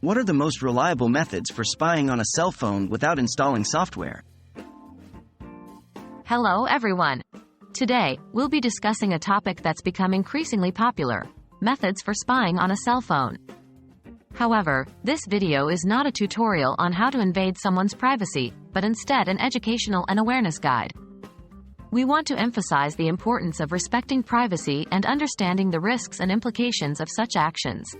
What are the most reliable methods for spying on a cell phone without installing software? Hello everyone. Today, we'll be discussing a topic that's become increasingly popular: methods for spying on a cell phone. However, this video is not a tutorial on how to invade someone's privacy, but instead an educational and awareness guide. We want to emphasize the importance of respecting privacy and understanding the risks and implications of such actions.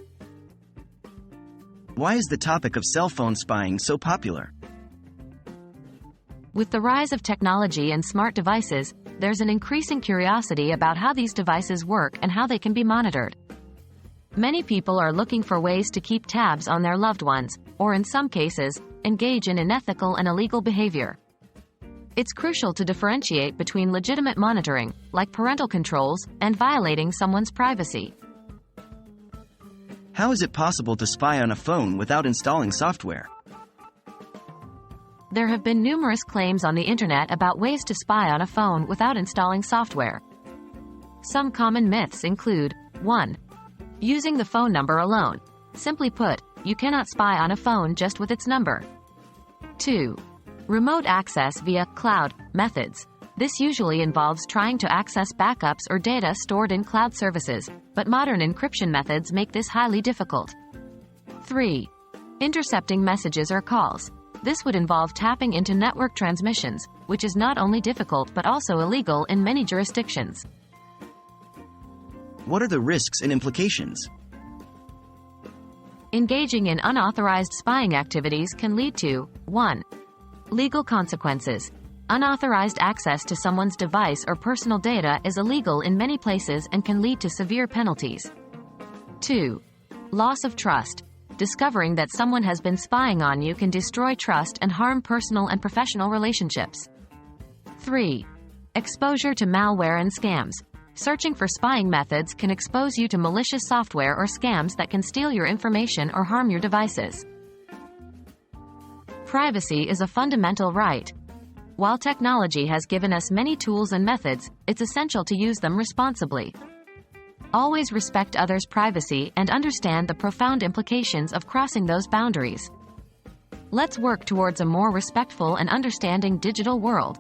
Why is the topic of cell phone spying so popular? With the rise of technology and smart devices, there's an increasing curiosity about how these devices work and how they can be monitored. Many people are looking for ways to keep tabs on their loved ones, or in some cases, engage in unethical and illegal behavior. It's crucial to differentiate between legitimate monitoring, like parental controls, and violating someone's privacy. How is it possible to spy on a phone without installing software? There have been numerous claims on the internet about ways to spy on a phone without installing software. Some common myths include: 1. Using the phone number alone. Simply put, you cannot spy on a phone just with its number. 2. Remote access via cloud methods. This usually involves trying to access backups or data stored in cloud services, but modern encryption methods make this highly difficult. 3. Intercepting messages or calls. This would involve tapping into network transmissions, which is not only difficult but also illegal in many jurisdictions. What are the risks and implications? Engaging in unauthorized spying activities can lead to: 1. Legal consequences. Unauthorized access to someone's device or personal data is illegal in many places and can lead to severe penalties. 2. Loss of trust. Discovering that someone has been spying on you can destroy trust and harm personal and professional relationships. 3. Exposure to malware and scams. Searching for spying methods can expose you to malicious software or scams that can steal your information or harm your devices. Privacy is a fundamental right. While technology has given us many tools and methods, it's essential to use them responsibly. Always respect others' privacy and understand the profound implications of crossing those boundaries. Let's work towards a more respectful and understanding digital world.